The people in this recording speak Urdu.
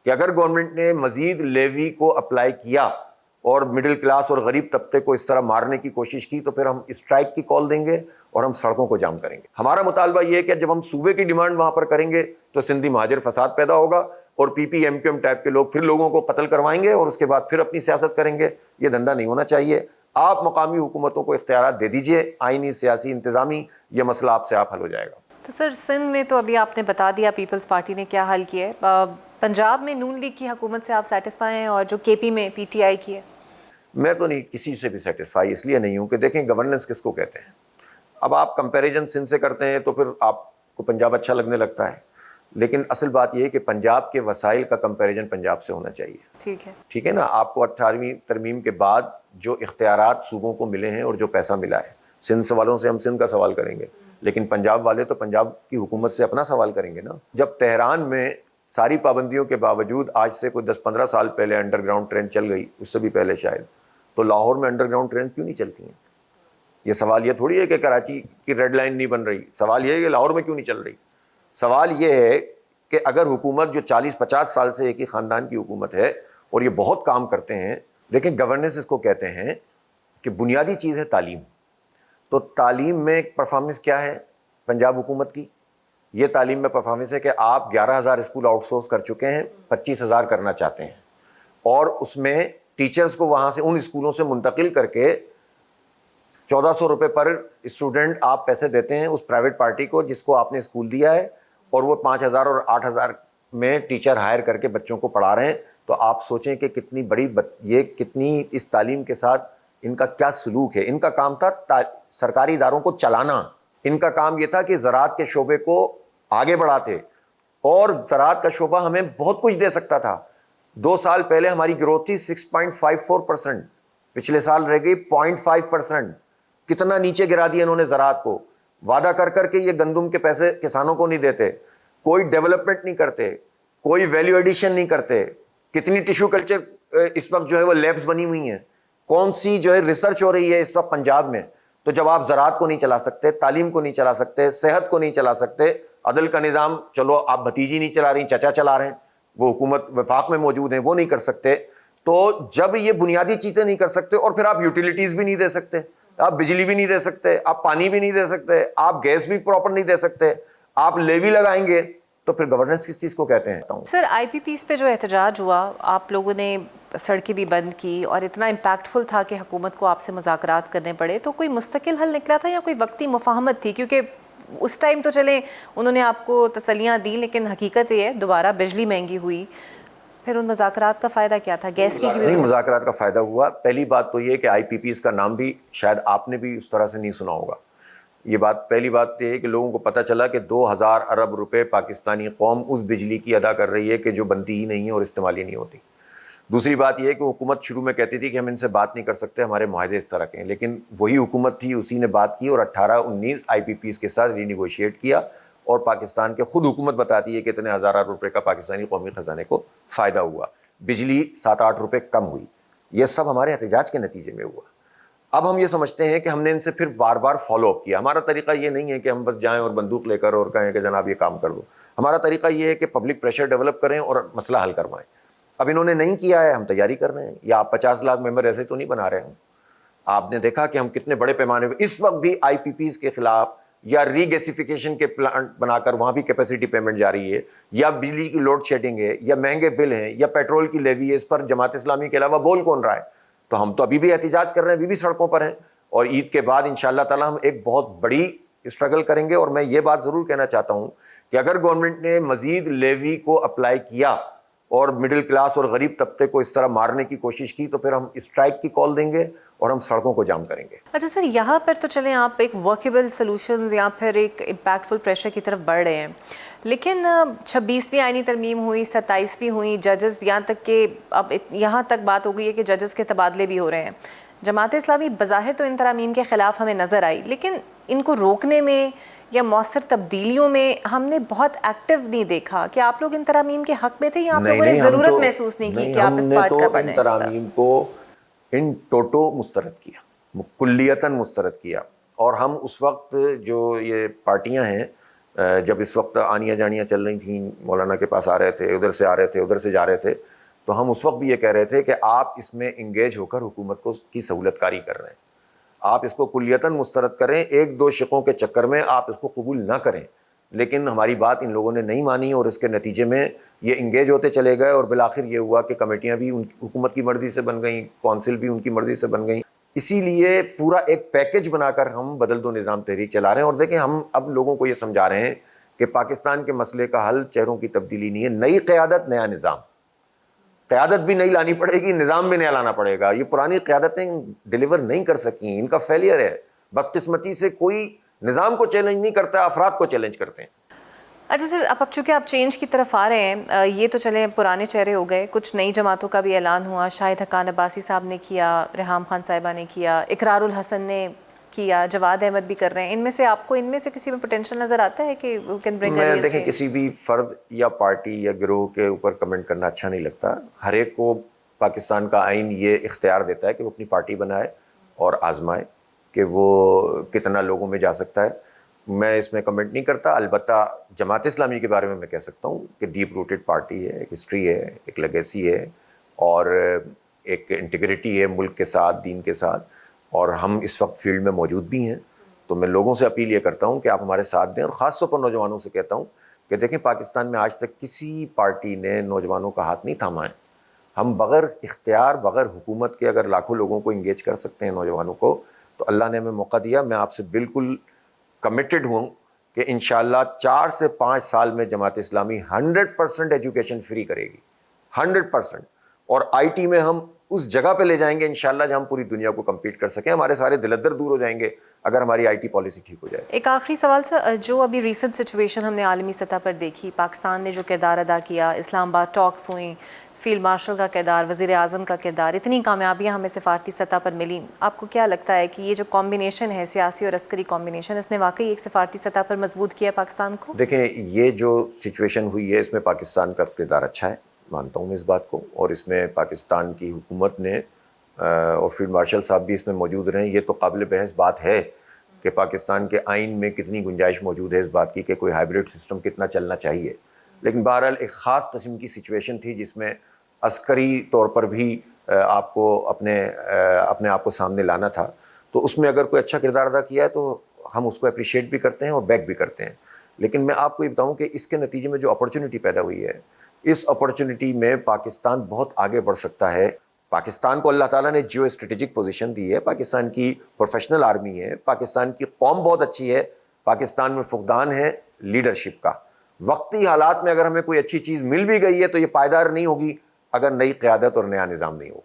کہ اگر گورنمنٹ نے مزید لیوی کو اپلائی کیا اور مڈل کلاس اور غریب طبقے کو اس طرح مارنے کی کوشش کی تو پھر ہم اسٹرائک کی کال دیں گے اور ہم سڑکوں کو جام کریں گے. ہمارا مطالبہ یہ ہے کہ جب ہم صوبے کی ڈیمانڈ وہاں پر کریں گے تو سندھی مہاجر فساد پیدا ہوگا اور P P M Q M type کے لوگ پھر لوگوں کو قتل کروائیں گے اور اس کے بعد پھر اپنی سیاست کریں گے. یہ دھندا نہیں ہونا چاہیے. آپ مقامی حکومتوں کو اختیارات دے دیجئے، آئینی، سیاسی، انتظامی، یہ مسئلہ آپ سے آپ حل ہو جائے گا. تو سر سندھ میں تو ابھی آپ نے بتا دیا پیپلز پارٹی نے کیا حل کیا ہے. پنجاب میں نون لیگ کی حکومت سے آپ سیٹسفائی ہیں اور جو کے پی میں پی ٹی آئی کی ہے؟ میں تو نہیں کسی سے بھی سیٹسفائی اس لیے نہیں ہوں کہ دیکھیں گورننس کس کو کہتے ہیں. اب آپ کمپیریزن سندھ سے کرتے ہیں تو پھر آپ کو پنجاب اچھا لگنے لگتا ہے، لیکن اصل بات یہ ہے کہ پنجاب کے وسائل کا کمپیریزن پنجاب سے ہونا چاہیے. ٹھیک ہے نا. آپ کو 18ویں ترمیم کے بعد جو اختیارات صوبوں کو ملے ہیں اور جو پیسہ ملا ہے، سندھ والوں سے ہم سندھ کا سوال کریں گے، لیکن پنجاب والے تو پنجاب کی حکومت سے اپنا سوال کریں گے نا. جب تہران میں ساری پابندیوں کے باوجود آج سے کوئی 10-15 سال پہلے انڈر گراؤنڈ ٹرین چل گئی، اس سے بھی پہلے شاید، تو لاہور میں انڈر گراؤنڈ ٹرین کیوں نہیں چلتی ہیں؟ یہ سوال یہ تھوڑی ہے کہ کراچی کی ریڈ لائن نہیں بن رہی، سوال یہ ہے کہ لاہور میں کیوں نہیں چل رہی. سوال یہ ہے کہ اگر حکومت جو 40-50 سال سے ایک ہی خاندان کی حکومت ہے اور یہ بہت کام کرتے ہیں، دیکھیں گورننس اس کو کہتے ہیں کہ بنیادی چیز ہے تعلیم. تو تعلیم میں پرفارمنس کیا ہے پنجاب حکومت کی؟ یہ تعلیم میں پرفارمنس ہے کہ آپ 11,000 اسکول آؤٹ سورس کر چکے ہیں، 25,000 کرنا چاہتے ہیں، اور اس میں ٹیچرز کو وہاں سے ان اسکولوں سے منتقل کر کے 1,400 روپے پر اسٹوڈنٹ آپ پیسے دیتے ہیں اس پرائیویٹ پارٹی کو جس کو آپ نے اسکول دیا ہے، اور وہ 5,000 اور 8,000 میں ٹیچر ہائر کر کے بچوں کو پڑھا رہے ہیں. تو آپ سوچیں کہ کتنی بڑی یہ کتنی اس تعلیم کے ساتھ ان کا کیا سلوک ہے. ان کا کام تھا سرکاری اداروں کو چلانا. ان کا کام یہ تھا کہ زراعت کے شعبے کو آگے بڑھاتے، اور زراعت کا شعبہ ہمیں بہت کچھ دے سکتا تھا. 2 سال پہلے ہماری گروتھ تھی 6.54%، پچھلے سال رہ گئی 0.5%. کتنا نیچے گرا دیا انہوں نے زراعت کو. وعدہ کر کر کے یہ گندم کے پیسے کسانوں کو نہیں دیتے، کوئی ڈیولپمنٹ نہیں کرتے، کوئی ویلیو ایڈیشن نہیں کرتے. کتنی ٹیشو کلچر اس وقت جو ہے وہ لیبس بنی ہوئی ہیں، کون سی جو ہے ریسرچ ہو رہی ہے اس وقت پنجاب میں. تو جب آپ زراعت کو نہیں چلا سکتے، تعلیم کو نہیں چلا سکتے، صحت کو نہیں چلا سکتے، عدل کا نظام چلو آپ بھتیجی نہیں چلا رہی، چچا چلا رہے ہیں، وہ حکومت وفاق میں موجود ہیں، وہ نہیں کر سکتے. تو جب یہ بنیادی چیزیں نہیں کر سکتے اور پھر آپ یوٹیلیٹیز بھی نہیں دے سکتے، آپ بجلی بھی نہیں دے سکتے، آپ پانی بھی نہیں دے سکتے، آپ گیس بھی پراپر نہیں دے سکتے، آپ لیوی لگائیں گے، تو پھر گورننس کس چیز کو کہتے ہیں؟ سر آئی پی پیز پہ جو احتجاج ہوا، آپ لوگوں نے سڑکیں بھی بند کی اور اتنا امپیکٹ فل تھا کہ حکومت کو آپ سے مذاکرات کرنے پڑے، تو کوئی مستقل حل نکلا تھا یا کوئی وقتی مفاہمت تھی؟ کیونکہ اس ٹائم تو چلیں انہوں نے آپ کو تسلیاں دی، لیکن حقیقت یہ ہے دوبارہ بجلی مہنگی ہوئی، پھر ان مذاکرات کا فائدہ کیا تھا؟ گیس کی نہیں، مذاکرات کا فائدہ ہوا. پہلی بات تو یہ کہ آئی پی پیز کا نام بھی شاید آپ نے بھی اس طرح سے نہیں سنا ہوگا. یہ بات پہلی بات یہ ہے کہ لوگوں کو پتہ چلا کہ 2,000 ارب روپے پاکستانی قوم اس بجلی کی ادا کر رہی ہے کہ جو بنتی ہی نہیں ہے اور استعمال ہی نہیں ہوتی. دوسری بات یہ ہے کہ حکومت شروع میں کہتی تھی کہ ہم ان سے بات نہیں کر سکتے، ہمارے معاہدے اس طرح کے ہیں، لیکن وہی حکومت تھی، اسی نے بات کی اور 18-19 آئی پی پیز کے ساتھ ری نیگوشیٹ کیا، اور پاکستان کے خود حکومت بتاتی ہے کہ اتنے ہزار روپے کا پاکستانی قومی خزانے کو فائدہ ہوا. بجلی 7-8 روپے کم ہوئی. یہ سب ہمارے احتجاج کے نتیجے میں ہوا. اب ہم یہ سمجھتے ہیں کہ ہم نے ان سے پھر بار بار فالو اپ کیا. ہمارا طریقہ یہ نہیں ہے کہ ہم بس جائیں اور بندوق لے کر اور کہیں کہ جناب یہ کام کر دو. ہمارا طریقہ یہ ہے کہ پبلک پریشر ڈیولپ کریں اور مسئلہ حل کروائیں. اب انہوں نے نہیں کیا ہے، ہم تیاری کر رہے ہیں. یا آپ 50 لاکھ ممبر ایسے تو نہیں بنا رہے ہوں. آپ نے دیکھا کہ ہم کتنے بڑے پیمانے پہ اس وقت بھی آئی پی پیز کے خلاف یا ری گیسیفیکیشن کے پلانٹ بنا کر وہاں بھی کیپیسٹی پیمنٹ جاری ہے، یا بجلی کی لوڈ شیڈنگ ہے، یا مہنگے بل ہیں، یا پیٹرول کی لیوی ہے. اس پر جماعت اسلامی کے علاوہ بول کون رہا ہے؟ تو ہم تو ابھی بھی احتجاج کر رہے ہیں، ابھی بھی سڑکوں پر ہیں، اور عید کے بعد انشاءاللہ تعالی ہم ایک بہت بڑی اسٹرگل کریں گے. اور میں یہ بات ضرور کہنا چاہتا ہوں کہ اگر گورنمنٹ نے مزید لیوی کو اپلائی کیا اور مڈل کلاس اور غریب طبقے کو اس طرح مارنے کی کوشش کی تو پھر ہم اسٹرائک کی کال دیں گے اور ہم سڑکوں کو جام کریں گے. اچھا سر، یہاں پر تو چلیں آپ ایک ورکیبل سلوشنز یا پھر ایک امپیکٹ فل پریشر کی طرف بڑھ رہے ہیں، لیکن 26ویں آئینی ترمیم ہوئی، 27ویں ہوئی، ججز یہاں تک کہ اب یہاں تک بات ہو گئی ہے کہ ججز کے تبادلے بھی ہو رہے ہیں. جماعت اسلامی بظاہر تو ان ترامیم کے خلاف ہمیں نظر آئی، لیکن ان کو روکنے میں یا مؤثر تبدیلیوں میں ہم نے بہت ایکٹیو نہیں دیکھا. کہ آپ لوگ ان ترامیم کے حق میں تھے یا آپ لوگوں نے ضرورت محسوس نہیں کی کہ آپ اس پارٹ کا بنیں؟ ان ترامیم کو ان ٹوٹو مسترد کیا، کلیتاً مسترد کیا. اور ہم اس وقت جو یہ پارٹیاں ہیں جب اس وقت آنیاں جانیاں چل رہی تھیں، مولانا کے پاس آ رہے تھے، ادھر سے آ رہے تھے، ادھر سے جا رہے تھے، تو ہم اس وقت بھی یہ کہہ رہے تھے کہ آپ اس میں انگیج ہو کر حکومت کو کی سہولت کاری کر رہے ہیں، آپ اس کو کلیتاً مسترد کریں، ایک دو شقوں کے چکر میں آپ اس کو قبول نہ کریں. لیکن ہماری بات ان لوگوں نے نہیں مانی اور اس کے نتیجے میں یہ انگیج ہوتے چلے گئے، اور بالآخر یہ ہوا کہ کمیٹیاں بھی حکومت کی مرضی سے بن گئیں، کونسل بھی ان کی مرضی سے بن گئیں. اسی لیے پورا ایک پیکج بنا کر ہم بدل دو نظام تحریک چلا رہے ہیں. اور دیکھیں ہم اب لوگوں کو یہ سمجھا رہے ہیں کہ پاکستان کے مسئلے کا حل چہروں کی تبدیلی نہیں ہے، نئی قیادت، نیا نظام. قیادت بھی نئی لانی پڑے گی، نظام بھی نیا لانا پڑے گا. یہ پرانی قیادتیں ڈیلیور نہیں کر سکیں، ان کا فیلئر ہے. بدقسمتی سے کوئی نظام کو چیلنج نہیں کرتا، افراد کو چیلنج کرتے ہیں. اچھا سر، اب چونکہ آپ چینج کی طرف آ رہے ہیں، یہ تو چلے پرانے چہرے ہو گئے، کچھ نئی جماعتوں کا بھی اعلان ہوا. شاہد حقان عباسی صاحب نے کیا، ریحام خان صاحبہ نے کیا، اقرار الحسن نے کیا، جواد احمد بھی کر رہے ہیں. ان میں سے آپ کو ان میں سے کسی میں پوٹینشیل نظر آتا ہے کہ who can bring a میں real دیکھیں change؟ کسی بھی فرد یا پارٹی یا گروہ کے اوپر کمنٹ کرنا اچھا نہیں لگتا. ہر ایک کو پاکستان کا آئین یہ اختیار دیتا ہے کہ وہ اپنی پارٹی بنائے اور آزمائے کہ وہ کتنا لوگوں میں جا سکتا ہے. میں اس میں کمنٹ نہیں کرتا. البتہ جماعت اسلامی کے بارے میں کہہ سکتا ہوں کہ ڈیپ روٹڈ پارٹی ہے، ایک ہسٹری ہے، ایک لیگیسی ہے، اور ایک انٹیگریٹی ہے ملک کے ساتھ، دین کے ساتھ. اور ہم اس وقت فیلڈ میں موجود بھی ہیں. تو میں لوگوں سے اپیل یہ کرتا ہوں کہ آپ ہمارے ساتھ دیں، اور خاص طور پر نوجوانوں سے کہتا ہوں کہ دیکھیں پاکستان میں آج تک کسی پارٹی نے نوجوانوں کا ہاتھ نہیں تھاما ہے. ہم بغیر اختیار، بغیر حکومت کے اگر لاکھوں لوگوں کو انگیج کر سکتے ہیں، نوجوانوں کو، تو اللہ نے ہمیں موقع دیا. میں آپ سے بالکل کمیٹڈ ہوں کہ انشاءاللہ 4 سے 5 سال میں جماعت اسلامی 100% ایجوکیشن فری کرے گی، 100%. اور آئی ٹی میں ہم اس جگہ پہ لے جائیں گے انشاءاللہ جہاں ہم پوری دنیا کو کمپیٹ کر سکیں. ہمارے سارے دلدر دور ہو جائیں گے اگر ہماری آئی ٹی پالیسی ٹھیک ہو جائے. ایک آخری سوال سر، جو ابھی ریسنٹ سچویشن ہم نے عالمی سطح پر دیکھی، پاکستان نے جو کردار ادا کیا، اسلام آباد ٹاکس ہوئیں، فیلڈ مارشل کا کردار، وزیر اعظم کا کردار، اتنی کامیابیاں ہمیں سفارتی سطح پر ملیں، آپ کو کیا لگتا ہے کہ یہ جو کمبینیشن ہے، سیاسی اور عسکری کمبینیشن، اس نے واقعی ایک سفارتی سطح پر مضبوط کیا پاکستان کو؟ دیکھیں یہ جو سچویشن ہوئی ہے اس میں پاکستان کا کردار اچھا ہے، مانتا ہوں میں اس بات کو. اور اس میں پاکستان کی حکومت نے اور فیلڈ مارشل صاحب بھی اس میں موجود رہے. یہ تو قابل بحث بات ہے کہ پاکستان کے آئین میں کتنی گنجائش موجود ہے اس بات کی کہ کوئی ہائیبریڈ سسٹم کتنا چلنا چاہیے. لیکن بہرحال ایک خاص قسم کی سچویشن تھی جس میں عسکری طور پر بھی آپ کو اپنے آپ کو سامنے لانا تھا. تو اس میں اگر کوئی اچھا کردار ادا کیا ہے تو ہم اس کو اپریشیٹ بھی کرتے ہیں اور بیک بھی کرتے ہیں. لیکن میں آپ کو یہ بتاؤں کہ اس کے نتیجے میں جو اپرچونٹی پیدا ہوئی ہے، اس اپرچونٹی میں پاکستان بہت آگے بڑھ سکتا ہے. پاکستان کو اللہ تعالیٰ نے جیو اسٹریٹجک پوزیشن دی ہے، پاکستان کی پروفیشنل آرمی ہے، پاکستان کی قوم بہت اچھی ہے، پاکستان میں فقدان ہے لیڈرشپ کا. وقتی حالات میں اگر ہمیں کوئی اچھی چیز مل بھی گئی ہے تو یہ پائیدار نہیں ہوگی اگر نئی قیادت اور نیا نظام نہیں ہوگا.